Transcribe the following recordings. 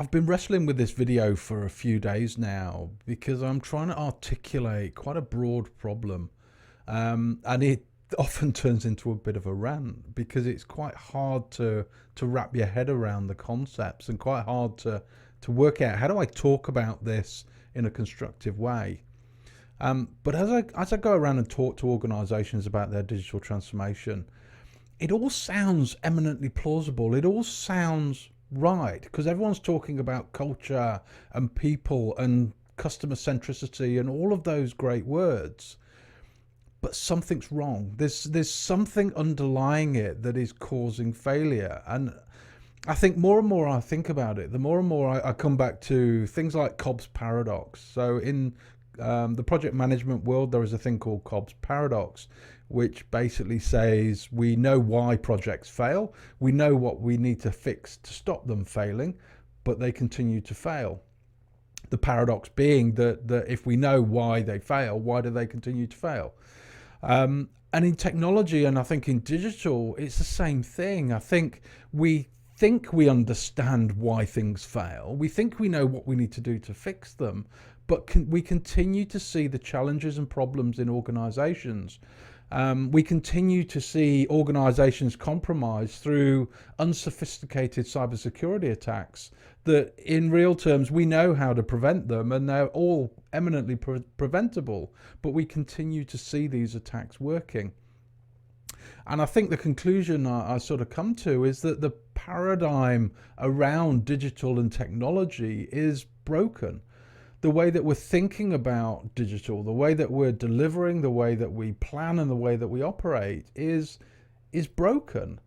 I've been wrestling with this video for a few days now because I'm trying to articulate quite a broad problem, and it often turns into a bit of a rant because it's quite hard to wrap your head around the concepts and quite hard to work out how do I talk about this in a constructive way. But as I go around and talk to organisations about their digital transformation, it all sounds eminently plausible. It all sounds right because everyone's talking about culture and people and customer centricity and all of those great words. But something's wrong. There's something underlying it that is causing failure. And I think more and more I think about it, the more and more I come back to things like Cobb's paradox. So in the project management world, there is a thing called Cobb's paradox, which basically says we know why projects fail, we know what we need to fix to stop them failing, but they continue to fail. The paradox being that if we know why they fail, why do they continue to fail? And in technology, and I think in digital, it's the same thing. I think we understand why things fail. We think we know what we need to do to fix them, but we continue to see the challenges and problems in organizations. We continue to see organizations compromised through unsophisticated cybersecurity attacks that in real terms we know how to prevent them and they're all eminently preventable, but we continue to see these attacks working. And I think the conclusion I sort of come to is that the paradigm around digital and technology is broken. The way that we're thinking about digital, the way that we're delivering, the way that we plan and the way that we operate is broken.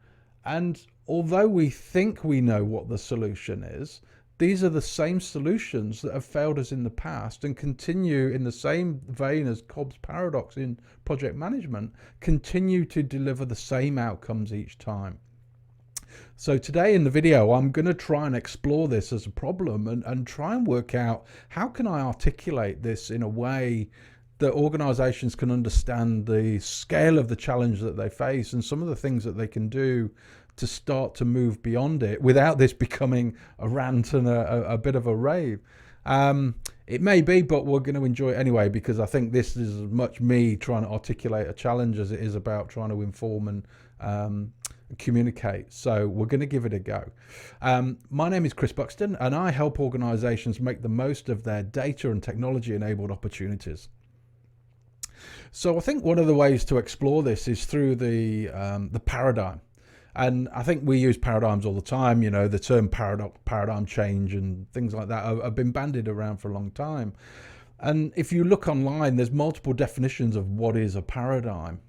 And although we think we know what the solution is, these are the same solutions that have failed us in the past and continue in the same vein as Cobb's paradox in project management, continue to deliver the same outcomes each time. So today in the video, I'm going to try and explore this as a problem and try and work out how can I articulate this in a way that organizations can understand the scale of the challenge that they face and some of the things that they can do to start to move beyond it without this becoming a rant and a bit of a rave. It may be, but we're going to enjoy it anyway, because I think this is as much me trying to articulate a challenge as it is about trying to inform and communicate. So we're going to give it a go. My name is Chris Buxton, and I help organizations make the most of their data and technology enabled opportunities. So I think one of the ways to explore this is through the paradigm. And I think we use paradigms all the time. You know, the term paradigm change and things like that have been bandied around for a long time. And if you look online, there's multiple definitions of what is a paradigm.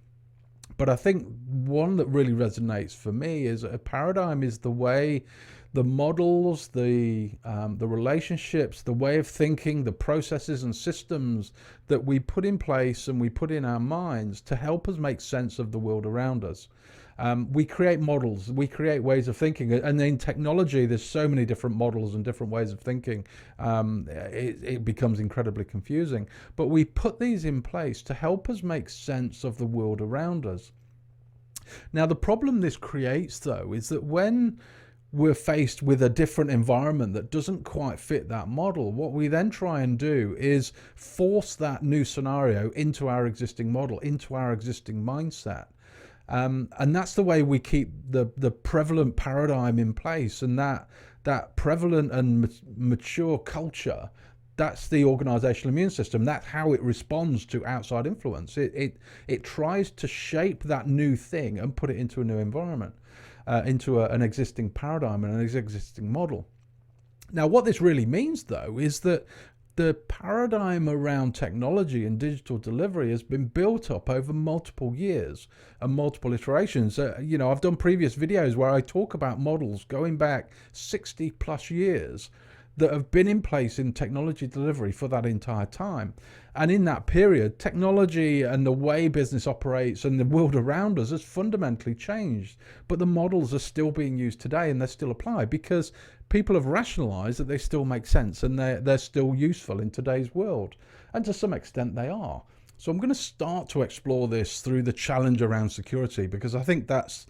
But I think one that really resonates for me is a paradigm is the way the models, the relationships, the way of thinking, the processes and systems that we put in place and we put in our minds to help us make sense of the world around us. We create models, we create ways of thinking, and in technology there's so many different models and different ways of thinking, it becomes incredibly confusing. But we put these in place to help us make sense of the world around us. Now the problem this creates though is that when we're faced with a different environment that doesn't quite fit that model, what we then try and do is force that new scenario into our existing model, into our existing mindset. And that's the way we keep the prevalent paradigm in place, and that prevalent and mature culture, that's the organizational immune system. That's how it responds to outside influence. It tries to shape that new thing and put it into a new environment, into an existing paradigm and an existing model. Now, what this really means, though, is that the paradigm around technology and digital delivery has been built up over multiple years and multiple iterations. You know, I've done previous videos where I talk about models going back 60 plus years that have been in place in technology delivery for that entire time. And in that period, technology and the way business operates and the world around us has fundamentally changed. But the models are still being used today and they still apply because people have rationalized that they still make sense and they're still useful in today's world. And to some extent they are. So I'm going to start to explore this through the challenge around security, because I think that's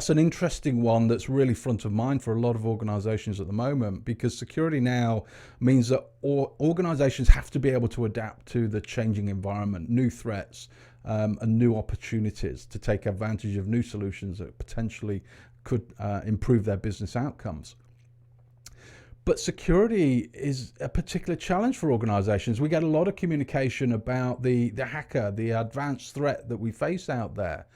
an interesting one that's really front of mind for a lot of organizations at the moment, because security now means that organizations have to be able to adapt to the changing environment, new threats, and new opportunities to take advantage of new solutions that potentially could improve their business outcomes. But security is a particular challenge for organizations. We get a lot of communication about the hacker, the advanced threat that we face out there.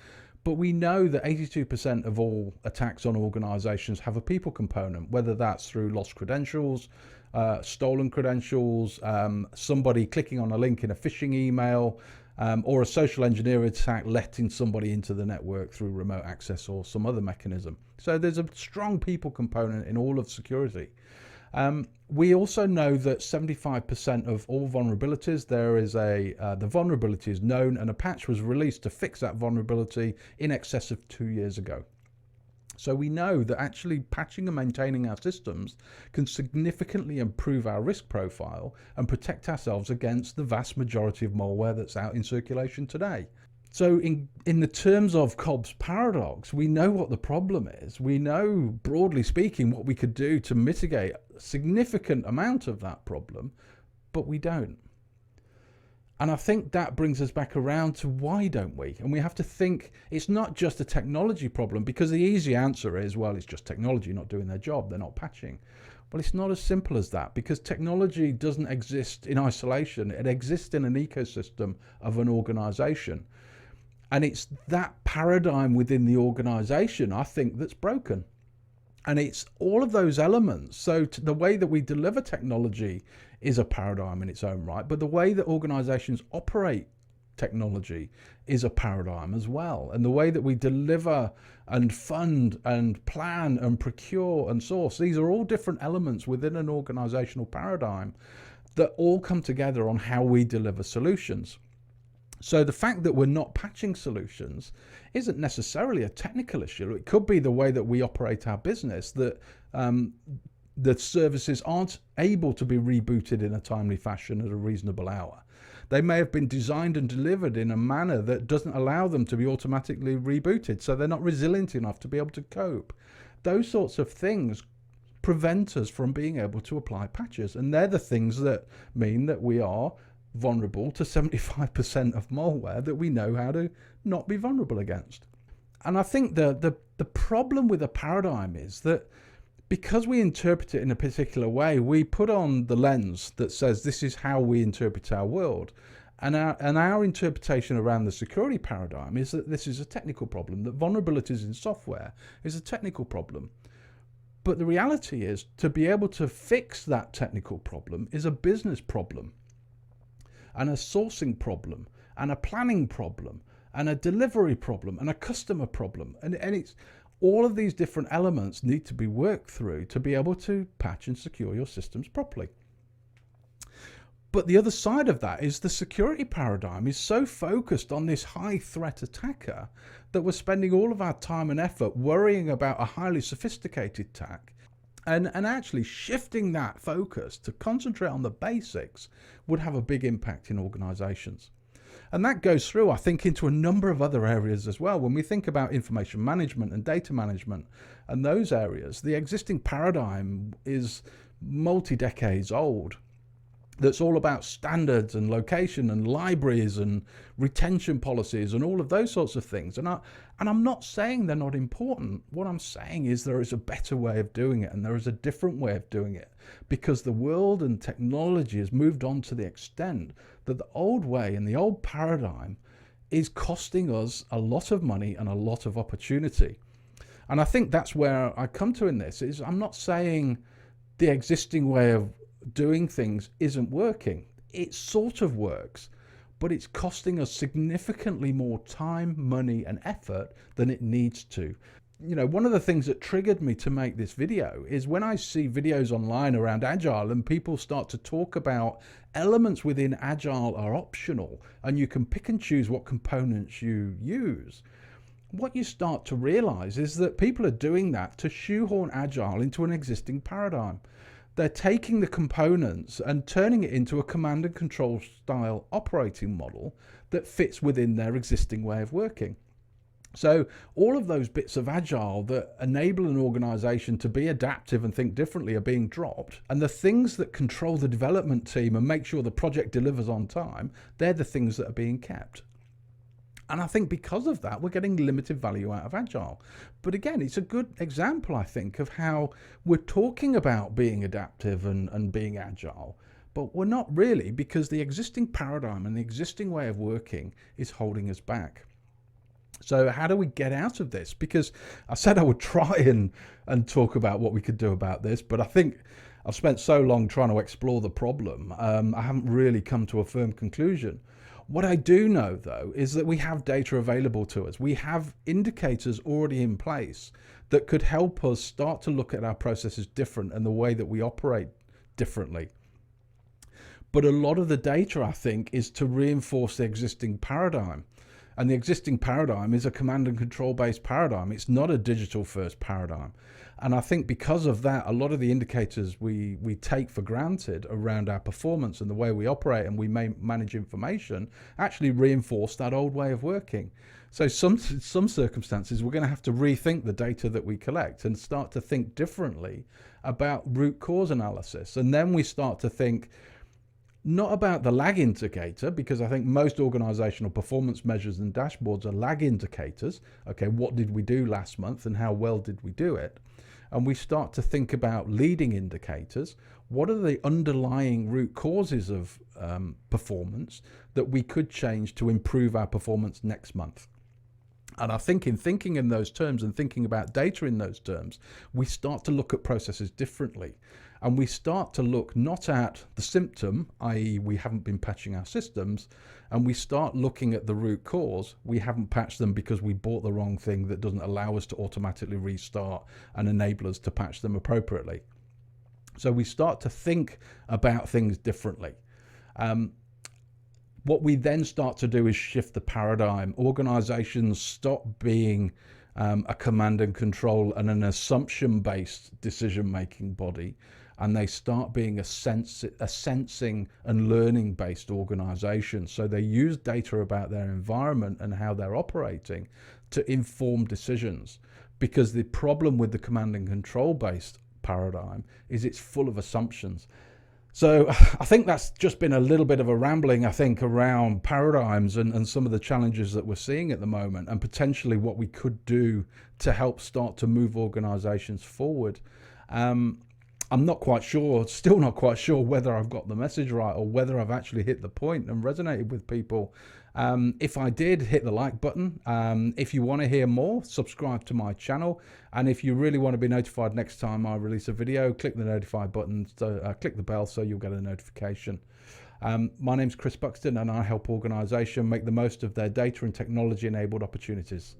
But we know that 82% of all attacks on organizations have a people component, whether that's through lost credentials, stolen credentials, somebody clicking on a link in a phishing email, or a social engineering attack letting somebody into the network through remote access or some other mechanism. So there's a strong people component in all of security. We also know that 75% of all vulnerabilities, the vulnerability is known and a patch was released to fix that vulnerability in excess of 2 years ago. So we know that actually patching and maintaining our systems can significantly improve our risk profile and protect ourselves against the vast majority of malware that's out in circulation today. So in the terms of Cobb's paradox, we know what the problem is. We know, broadly speaking, what we could do to mitigate a significant amount of that problem, but we don't. And I think that brings us back around to why don't we? And we have to think it's not just a technology problem, because the easy answer is, well, it's just technology not doing their job. They're not patching. Well, it's not as simple as that, because technology doesn't exist in isolation. It exists in an ecosystem of an organization. And it's that paradigm within the organization, I think, that's broken. And it's all of those elements. So the way that we deliver technology is a paradigm in its own right, but the way that organizations operate technology is a paradigm as well. And the way that we deliver and fund and plan and procure and source, these are all different elements within an organizational paradigm that all come together on how we deliver solutions. So the fact that we're not patching solutions isn't necessarily a technical issue. It could be the way that we operate our business, that the services aren't able to be rebooted in a timely fashion at a reasonable hour. They may have been designed and delivered in a manner that doesn't allow them to be automatically rebooted, so they're not resilient enough to be able to cope. Those sorts of things prevent us from being able to apply patches, and they're the things that mean that we are vulnerable to 75% of malware that we know how to not be vulnerable against. And I think the problem with the paradigm is that because we interpret it in a particular way, we put on the lens that says this is how we interpret our world. And our interpretation around the security paradigm is that this is a technical problem, that vulnerabilities in software is a technical problem. But the reality is, to be able to fix that technical problem is a business problem, and a sourcing problem, and a planning problem, and a delivery problem, and a customer problem. And it's all of these different elements need to be worked through to be able to patch and secure your systems properly. But the other side of that is the security paradigm is so focused on this high threat attacker that we're spending all of our time and effort worrying about a highly sophisticated attack. And actually shifting that focus to concentrate on the basics would have a big impact in organizations. And that goes through, I think, into a number of other areas as well. When we think about information management and data management and those areas, the existing paradigm is multi-decades old. That's all about standards and location and libraries and retention policies and all of those sorts of things. And I'm not saying they're not important. What I'm saying is there is a better way of doing it, and there is a different way of doing it, because the world and technology has moved on to the extent that the old way and the old paradigm is costing us a lot of money and a lot of opportunity. And I think that's where I come to in this, is I'm not saying the existing way of doing things isn't working. It sort of works, but it's costing us significantly more time, money, and effort than it needs to. You know, one of the things that triggered me to make this video is when I see videos online around Agile and people start to talk about elements within Agile are optional and you can pick and choose what components you use. What you start to realize is that people are doing that to shoehorn Agile into an existing paradigm. They're taking the components and turning it into a command and control style operating model that fits within their existing way of working. So all of those bits of agile that enable an organization to be adaptive and think differently are being dropped. And the things that control the development team and make sure the project delivers on time, they're the things that are being kept. And I think because of that, we're getting limited value out of agile. But again, it's a good example, I think, of how we're talking about being adaptive and being agile, but we're not really, because the existing paradigm and the existing way of working is holding us back. So how do we get out of this? Because I said I would try and talk about what we could do about this, but I think I've spent so long trying to explore the problem, I haven't really come to a firm conclusion. What I do know, though, is that we have data available to us. We have indicators already in place that could help us start to look at our processes different and the way that we operate differently. But a lot of the data, I think, is to reinforce the existing paradigm. And the existing paradigm is a command and control based paradigm. It's not a digital first paradigm. And I think because of that, a lot of the indicators we take for granted around our performance and the way we operate and we may manage information actually reinforce that old way of working. So some circumstances, we're going to have to rethink the data that we collect and start to think differently about root cause analysis. And then we start to think not about the lag indicator, because I think most organizational performance measures and dashboards are lag indicators. Okay, what did we do last month and how well did we do it? And we start to think about leading indicators. What are the underlying root causes of performance that we could change to improve our performance next month? And I think in thinking in those terms and thinking about data in those terms, we start to look at processes differently. And we start to look not at the symptom, i.e. we haven't been patching our systems, and we start looking at the root cause. We haven't patched them because we bought the wrong thing that doesn't allow us to automatically restart and enable us to patch them appropriately. So we start to think about things differently. What we then start to do is shift the paradigm. Organizations stop being a command and control and an assumption-based decision-making body, and they start being a sensing and learning-based organization. So they use data about their environment and how they're operating to inform decisions. Because the problem with the command and control-based paradigm is it's full of assumptions. So I think that's just been a little bit of a rambling, I think, around paradigms and some of the challenges that we're seeing at the moment and potentially what we could do to help start to move organizations forward. I'm not quite sure, still not quite sure whether I've got the message right or whether I've actually hit the point and resonated with people. If I did, hit the like button. If you want to hear more, subscribe to my channel. And if you really want to be notified next time I release a video, click the notify button, click the bell so you'll get a notification. My name's Chris Buxton and I help organizations make the most of their data and technology enabled opportunities.